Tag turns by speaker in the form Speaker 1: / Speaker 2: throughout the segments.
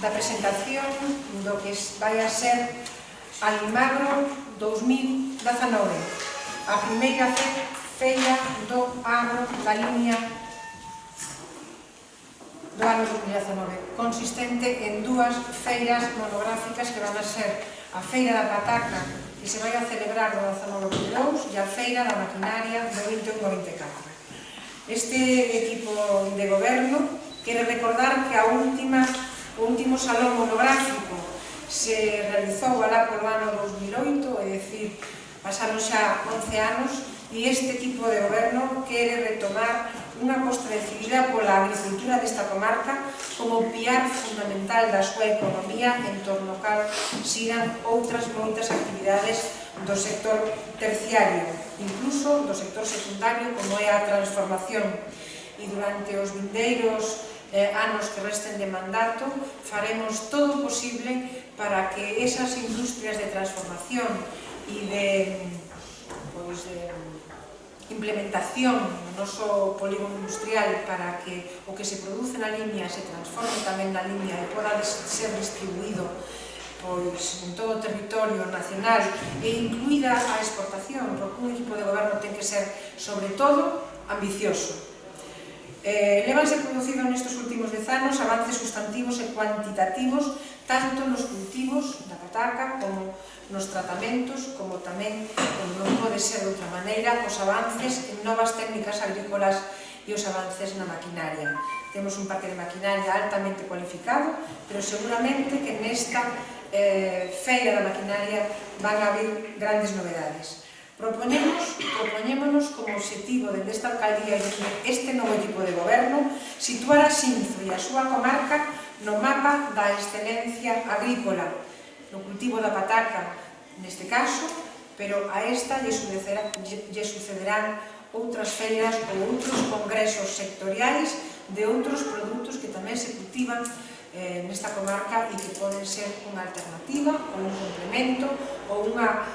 Speaker 1: da presentación do que vai a ser Alimagro 2019, a primeira feira do agro da liña do ano 2019, consistente en dúas feiras monográficas que van a ser a Feira da Pataca, que se vai a celebrar do 19-22, e a Feira da Maquinaria do 21-24. Este equipo de goberno quere recordar que o último salón monográfico se realizou alá polo ano 2008, é dicir, pasaron xa 11 anos, e este equipo de goberno quere retomar unha aposta decidida pola agricultura desta comarca como piar fundamental da súa economía, en torno ao cal sigan outras moitas actividades do sector terciario, incluso do sector secundario, como é a transformación. E durante os vindeiros anos que resten de mandato faremos todo o posible para que esas industrias de transformación e de implementación no noso polígono industrial, para que o que se produce na liña se transforme tamén na liña e poda ser distribuído en todo o territorio nacional e incluída a exportación, porque un equipo de goberno ten que ser, sobre todo, ambicioso. Lévanse producido nestes últimos 10 anos avances sustantivos e cuantitativos tanto nos cultivos da pataca como nos tratamentos, como tamén, como non pode ser de outra maneira, os avances en novas técnicas agrícolas e os avances na maquinaria. Temos un parque de maquinaria altamente cualificado, pero seguramente que nesta feira da maquinaria van a haber grandes novedades. Propoñémonos como objetivo dende esta alcaldía e este novo equipo de goberno situar a Xinzo e a súa comarca no mapa da excelencia agrícola, no cultivo da pataca neste caso, pero a esta lle sucederán outras feiras ou outros congresos sectoriais de outros produtos que tamén se cultivan nesta comarca e que poden ser unha alternativa ou un complemento ou unha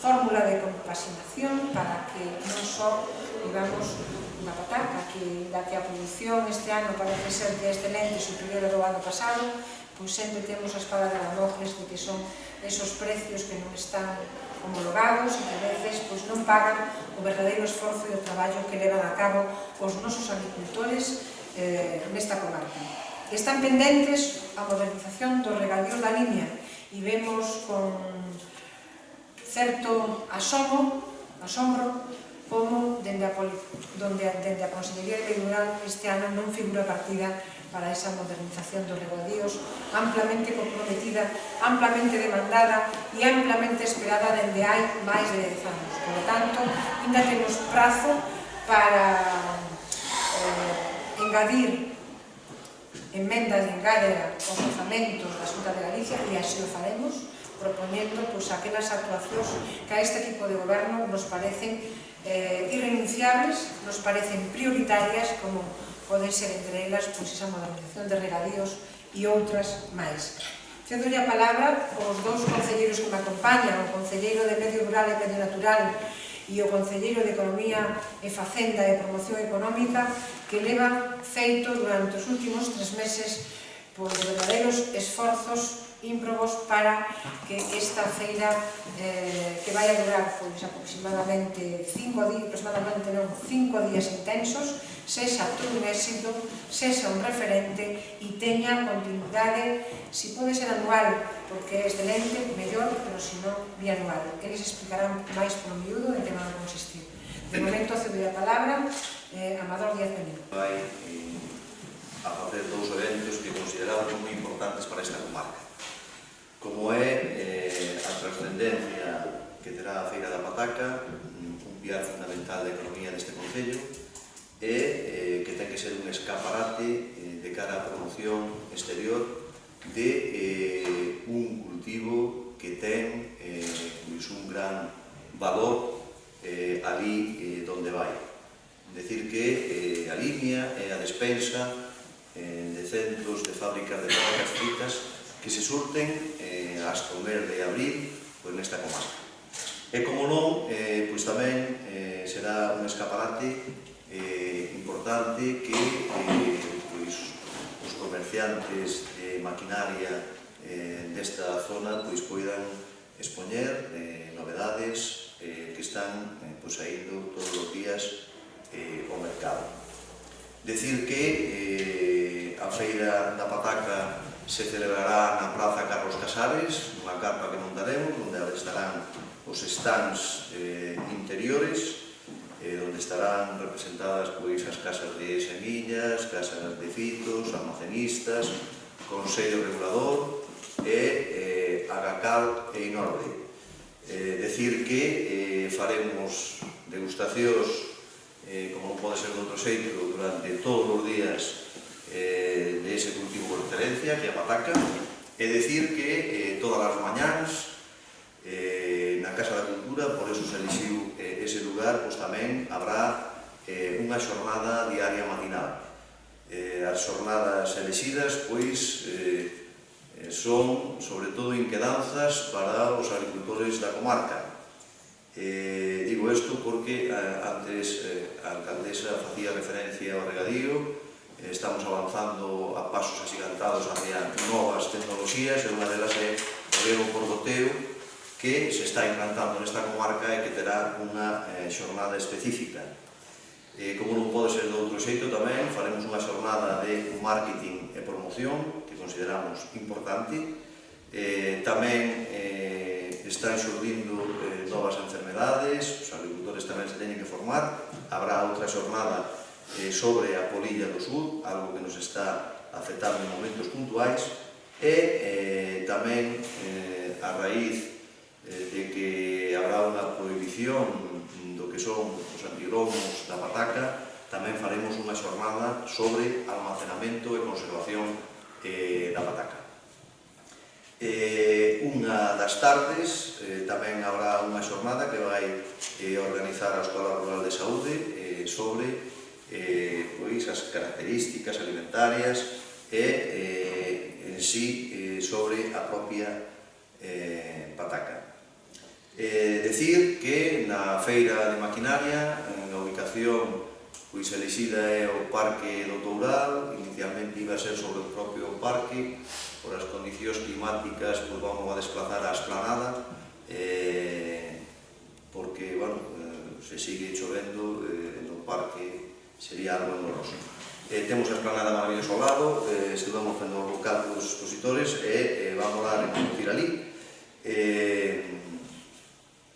Speaker 1: fórmula de compasinación para que non só digamos unha pataca da que a produción este ano parece ser que é excelente e superior ao do ano pasado, pois sempre temos a espada de Damocles de que son esos precios que non están homologados e que a veces non pagan o verdadeiro esforzo e o traballo que levan a cabo os nosos agricultores nesta comarca. Están pendentes a modernización dos regadíos da liña e vemos con certo asombro como dende a Consellería de Medio Rural este ano non figura partida para esa modernización dos regadíos amplamente comprometida, amplamente demandada e amplamente esperada dende hai máis de 10 anos. Por lo tanto, ainda temos prazo para engadir enmendas de engádera aos orzamentos da Xunta de Galicia, e así o faremos, propoñendo aquelas actuacións que a este equipo de goberno nos parecen irrenunciables, nos parecen prioritarias, como pode ser entre elas esa modernización de regadíos e outras máis. Cedolle a palabra aos dous concelleiros que me acompañan, o concelleiro de Medio Rural e Medio Natural e o concelleiro de Economía e Facenda e Promoción Económica, que levan feito durante os últimos 3 meses verdadeiros esforzos ímprobos para que esta feira que vai a durar aproximadamente 5 días intensos sexa todo un éxito, sexa un referente e teña continuidade, si pode ser anual, porque é excelente, mellor, pero se non, bianual. Eles explicarán máis polo miúdo en que van a consistir. De momento, cedo a palabra a Amador Díaz Benito.
Speaker 2: Vai a facer dous eventos que consideramos moi importantes para esta comarca, como é a trascendencia que terá a Feira da Pataca, un piar fundamental da economía deste concello, e que ten que ser un escaparate de cara á promoción exterior de un cultivo que ten un gran valor ali donde vai. Decir que a liña é a despensa de centros de fábricas de patatas fritas que se surten hasta o mes de abril nesta comarca. E como non, tamén será un escaparate importante que os comerciantes de maquinaria desta zona poidan expoñer novedades que están saindo todos os días ao mercado. Decir que a Feira da Pataca se celebrará na Praza Carlos Casares, nunha carpa que montaremos, onde estarán os stands interiores, onde estarán representadas as casas de semillas, casas de fitos, almacenistas, Consello Regulador e Agacal e Inorde. Decir que faremos degustacións, como non pode ser de outro xeito, durante todos os días de ese cultivo de excelencia, que é a pataca, e decir que todas as mañáns na Casa da Cultura, por eso se elixiu ese lugar, pois tamén habrá unha xornada diaria matinal. As xornadas elixidas, pois, son, sobre todo, inquedanzas para os agricultores da comarca. Digo isto porque antes a alcaldesa facía referencia ao regadío, estamos avanzando a pasos axigantados hacia novas tecnoloxías, e unha delas é o riego por goteo, que se está implantando nesta comarca e que terá unha xornada específica. Como non pode ser de outro xeito, tamén faremos unha xornada de marketing e promoción, que consideramos importante. Tamén están xurdindo novas enfermedades, os agricultores tamén se teñen que formar. Habrá outra xornada sobre a polilla do sur, algo que nos está afectando en momentos puntuais, e tamén a raíz de que habrá unha prohibición do que son os antigromos da pataca, tamén faremos unha xornada sobre almacenamento e conservación da pataca. Unha das tardes tamén habrá unha xornada que vai organizar a Escola Rural de Saúde sobre as características alimentarias e en sí sobre a propia pataca. Decir que na feira de maquinaria, a ubicación elixida é o Parque do Toural. Inicialmente iba a ser sobre o propio parque, por as condicións climáticas vamos a desplazar a esplanada, porque, se sigue chovendo no parque sería algo engorroso. Temos a esplanada maravillosa ao lado, estivemos fendo o local dos expositores e vamos a reconducir ali.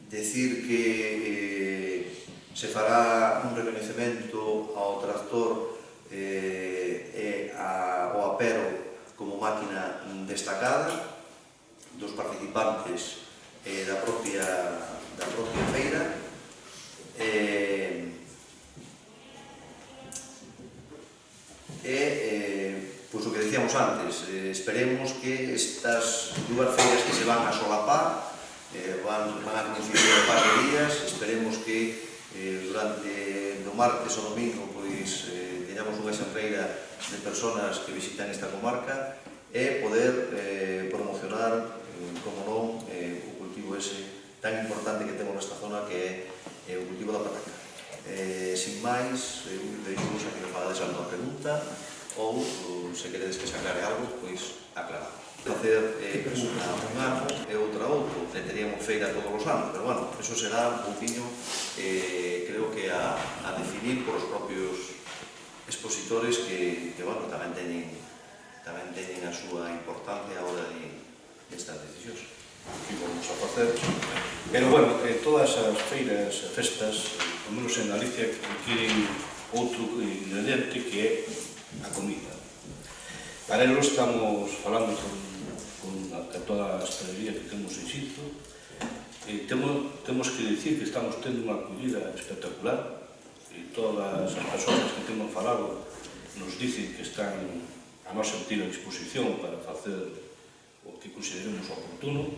Speaker 2: Decir que se fará un reconhecemento ao tractor e ao apero como máquina destacada dos participantes da propia feira. Pois o que decíamos antes, esperemos que estas dúas feiras que se van a solapar van a coincidir un par de días. Esperemos que durante o martes ou domingo teñamos unha xanfeira de personas que visitan esta comarca e poder promocionar, como non, o cultivo ese tan importante que temos nesta zona, que é o cultivo da pataca. Sin máis, deixo a que me fagades alguna pregunta ou, se queredes que se aclare algo, pois aclaramos. Facer un ano e outro, teríamos feira todos os anos, pero bueno, eso será un pouquinho, creo que a definir por os propios expositores que tamén teñen a súa importancia a hora destas decisións.
Speaker 3: Que vamos a facer. Pero, bueno, todas as feiras, festas, ao menos en Galicia, requieren outro ingrediente que é a comida. Para ello estamos falando con toda a hostelería que temos en Xinzo. Temos que dicir que estamos tendo unha acudida espectacular. Todas as persoas que temos falado nos dicen que están a nosa entera disposición para facer o que consideremos oportuno.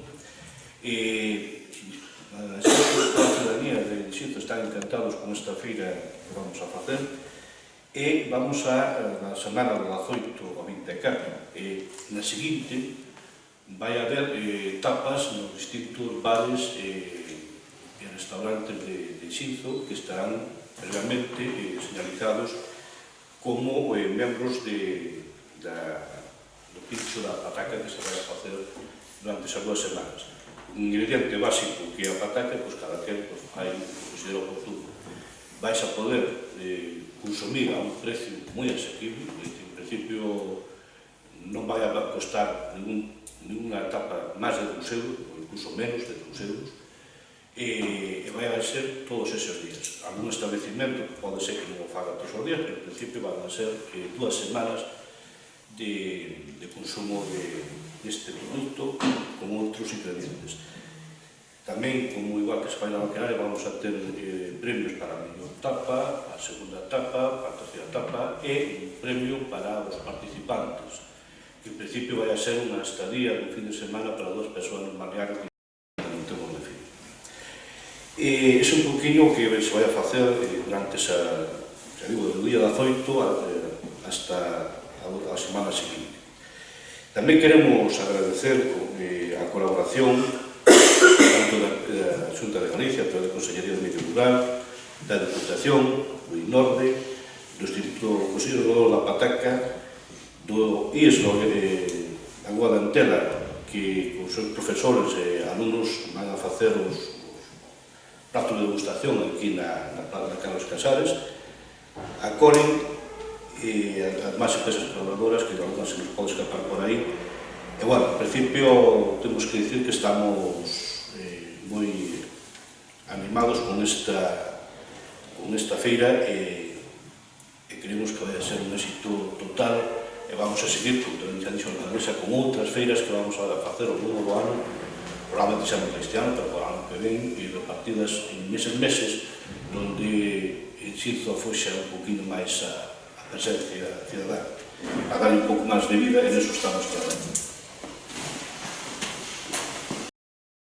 Speaker 3: A ciudadanía de Xinzo están encantados con esta feira que vamos a facer. E vamos a semana do 18 ao 24, e na seguinte vai haber tapas nos distintos bares e restaurantes de Xinzo que estarán previamente señalizados como membros do pincho da pataca que se vai a facer durante esas 2 semanas. Un ingrediente básico que é a pataca, pois cada quen fai o que considera oportuno. Vais a poder consumir a un precio moi asequible, en principio non vai a costar ninguna etapa máis de 2 euros, ou incluso menos de 2 euros, e vai a ser todos eses días. Algún establecimento pode ser que non o faga todos os días, pero en principio van a ser 2 semanas de consumo deste produto con outros ingredientes. Tamén, como igual que se fai na maquinaria, vamos a ter premios para a mellor tapa, a segunda tapa, a terceira tapa e un premio para os participantes, que en principio vai a ser unha estadía de fin de semana para 2 persoas no balneario que non temos de fin. E ese é un poquinho que se vai a facer durante esa, xa digo, do día 18 hasta a semana seguinte. Tamén queremos agradecer a colaboración tanto da Xunta de Galicia, pero da Consellería de Medio Rural, da Diputación, do INORDE, do Instituto Consello Regulador da Pataca, do IESO, a Gua de Antela, que os seus profesores e alumnos van a facer os pratos de degustación aquí na Plaza de Carlos Casares, a Coren e as máis empresas colaboradoras, que algunas se nos pode escapar por aí. E, bueno, en principio, temos que dicir que estamos moi animados con esta feira e creemos que vai a ser un éxito total e vamos a seguir, como tamén xa dixo na mesa, con outras feiras que vamos a facer ao longo do ano, probablemente xa non este ano, pero por ano que ven, e repartidas en meses, donde inciso foxa un poquinho máis a presencia cidadana, a dar un pouco máis de vida, e neso estamos traballando.